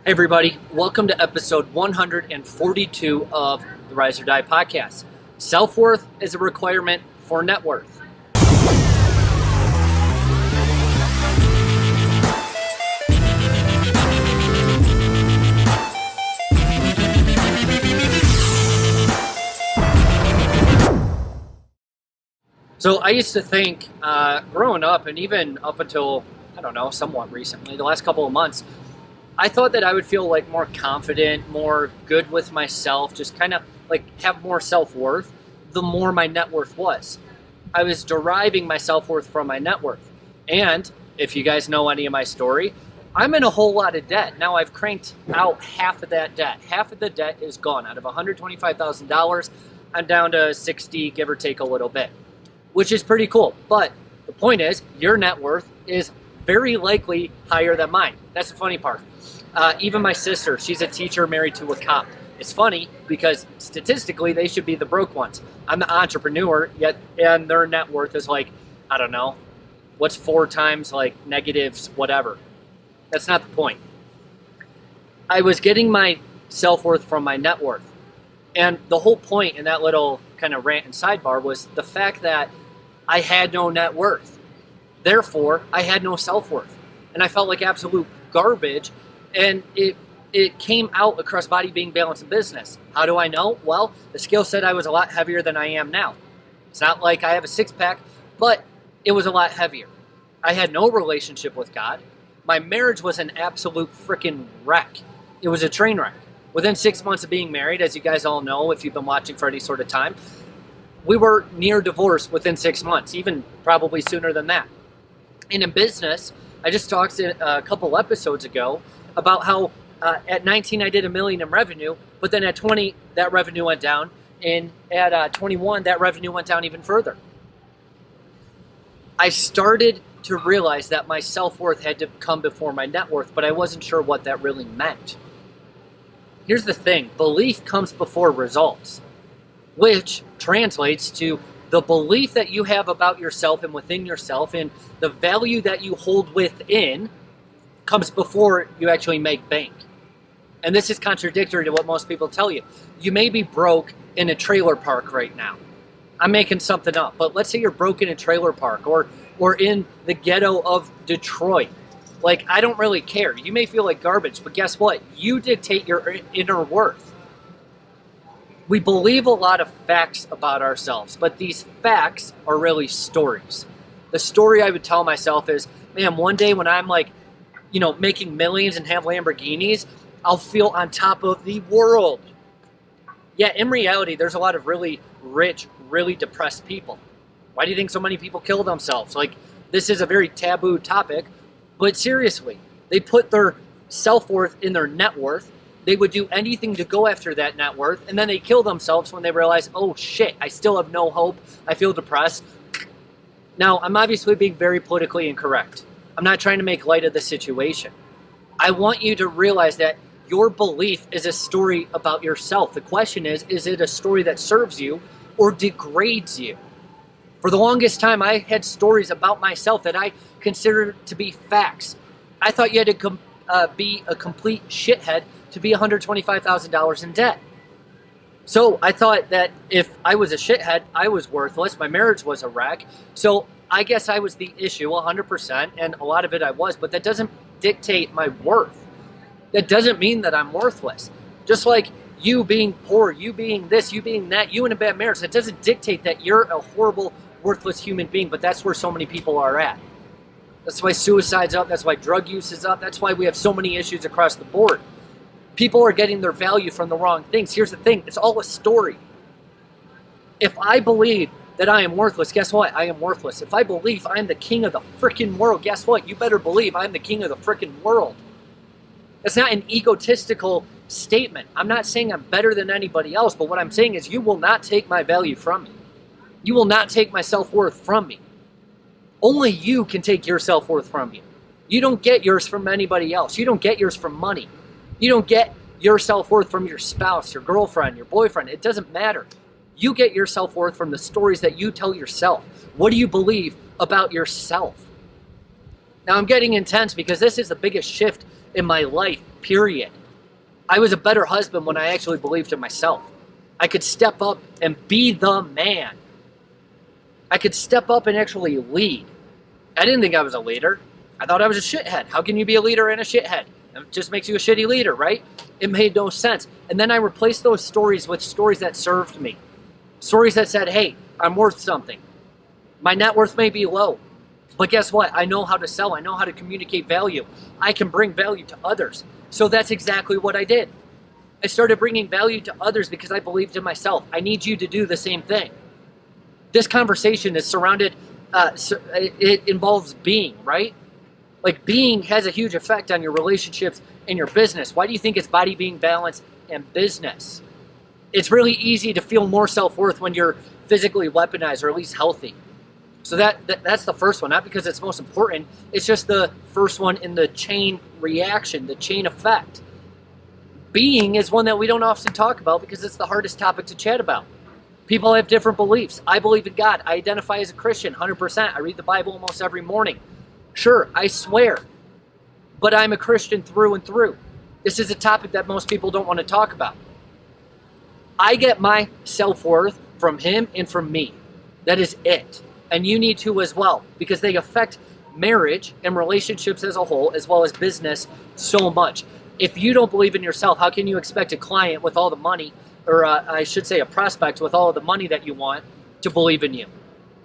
Hey everybody, welcome to episode 142 of the Rise or Die podcast. Self-worth is a requirement for net worth. So I used to think growing up and even up until, somewhat recently, the last couple of months, I thought that I would feel like more confident, more good with myself, just kind of like have more self-worth, the more my net worth was. I was deriving my self-worth from my net worth. And if you guys know any of my story, I'm in a whole lot of debt. Now I've cranked out half of that debt. Half of the debt is gone. Out of $125,000, I'm down to 60, give or take a little bit, which is pretty cool. But the point is, your net worth is very likely higher than mine. That's the funny part. Even my sister, she's a teacher married to a cop. It's funny because statistically they should be the broke ones. I'm the entrepreneur, yet and their net worth is like, I don't know, what's 4 times like negatives, whatever. That's not the point. I was getting my self-worth from my net worth. And the whole point in that little kind of rant and sidebar was the fact that I had no net worth. Therefore, I had no self-worth. And I felt like absolute garbage. And it came out across body, being, balance, and business. How do I know? Well, the scale said I was a lot heavier than I am now. It's not like I have a six-pack, but it was a lot heavier. I had no relationship with God. My marriage was an absolute freaking wreck. It was a train wreck. Within 6 months of being married, as you guys all know, if you've been watching for any sort of time, we were near divorce within 6 months, even probably sooner than that. And in business, I just talked a couple episodes ago about how at 19 I did $1 million in revenue, but then at 20 that revenue went down, and at 21 that revenue went down even further. I started to realize that my self-worth had to come before my net worth, but I wasn't sure what that really meant. Here's the thing, belief comes before results, which translates to the belief that you have about yourself and within yourself, and the value that you hold within comes before you actually make bank. And this is contradictory to what most people tell you. You may be broke in a trailer park right now. I'm making something up, but let's say you're broke in a trailer park or in the ghetto of Detroit. Like, I don't really care. You may feel like garbage, but guess what? You dictate your inner worth. We believe a lot of facts about ourselves, but these facts are really stories. The story I would tell myself is, man, one day when I'm like, making millions and have Lamborghinis, I'll feel on top of the world. Yet in reality, there's a lot of really rich, really depressed people. Why do you think so many people kill themselves? Like, this is a very taboo topic, but seriously, they put their self-worth in their net worth. They would do anything to go after that net worth, and then they kill themselves when they realize, oh shit, I still have no hope, I feel depressed. Now, I'm obviously being very politically incorrect. I'm not trying to make light of the situation. I want you to realize that your belief is a story about yourself. The question is it a story that serves you or degrades you? For the longest time, I had stories about myself that I considered to be facts. I thought you had to be a complete shithead to be $125,000 in debt. So I thought that if I was a shithead, I was worthless. My marriage was a wreck. So I guess I was the issue 100%, and a lot of it I was, but that doesn't dictate my worth. That doesn't mean that I'm worthless. Just like you being poor, you being this, you being that, you in a bad marriage, that doesn't dictate that you're a horrible, worthless human being, but that's where so many people are at. That's why suicide's up, that's why drug use is up, that's why we have so many issues across the board. People are getting their value from the wrong things. Here's the thing, it's all a story. If I believe that I am worthless, guess what? I am worthless. If I believe I'm the king of the freaking world, guess what? You better believe I'm the king of the freaking world. That's not an egotistical statement. I'm not saying I'm better than anybody else, but what I'm saying is you will not take my value from me. You will not take my self-worth from me. Only you can take your self-worth from you. You don't get yours from anybody else. You don't get yours from money. You don't get your self-worth from your spouse, your girlfriend, your boyfriend. It doesn't matter. You get your self-worth from the stories that you tell yourself. What do you believe about yourself? Now I'm getting intense because this is the biggest shift in my life, period. I was a better husband when I actually believed in myself. I could step up and be the man. I could step up and actually lead. I didn't think I was a leader. I thought I was a shithead. How can you be a leader and a shithead? It just makes you a shitty leader, right? It made no sense. And then I replaced those stories with stories that served me. Stories that said, hey, I'm worth something. My net worth may be low, but guess what? I know how to sell. I know how to communicate value. I can bring value to others. So that's exactly what I did. I started bringing value to others because I believed in myself. I need you to do the same thing. This conversation is surrounded, it involves being, right? Like being has a huge effect on your relationships and your business. Why do you think it's body, being, balance, and business? It's really easy to feel more self-worth when you're physically weaponized or at least healthy. So that's the first one, not because it's most important. It's just the first one in the chain reaction, the chain effect. Being is one that we don't often talk about because it's the hardest topic to chat about. People have different beliefs. I believe in God. I identify as a Christian, 100%. I read the Bible almost every morning. Sure, I swear, but I'm a Christian through and through. This is a topic that most people don't want to talk about. I get my self-worth from him and from me. That is it. And you need to as well, because they affect marriage and relationships as a whole, as well as business so much. If you don't believe in yourself, how can you expect a client with all the money, or I should say a prospect with all of the money that you want, to believe in you?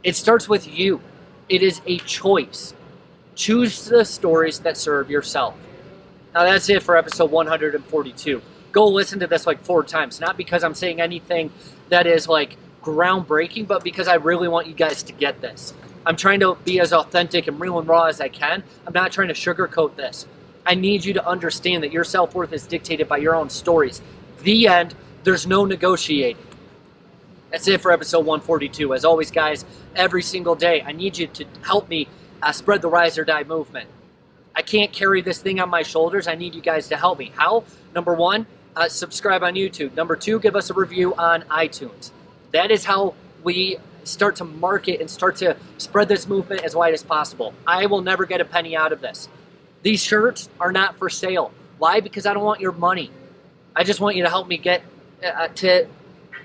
It starts with you. It is a choice. Choose the stories that serve yourself. Now that's it for episode 142. Go listen to this like 4 times, not because I'm saying anything that is like groundbreaking, but because I really want you guys to get this. I'm trying to be as authentic and real and raw as I can. I'm not trying to sugarcoat this. I need you to understand that your self-worth is dictated by your own stories. The end. There's no negotiating. That's it for episode 142. As always, guys, every single day, I need you to help me spread the Rise or Die movement. I can't carry this thing on my shoulders. I need you guys to help me. How? Number 1, subscribe on YouTube. Number 2, give us a review on iTunes. That is how we start to market and start to spread this movement as wide as possible. I will never get a penny out of this. These shirts are not for sale. Why? Because I don't want your money. I just want you to help me get to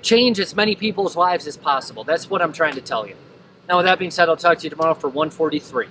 change as many people's lives as possible. That's what I'm trying to tell you. Now, with that being said, I'll talk to you tomorrow for 143.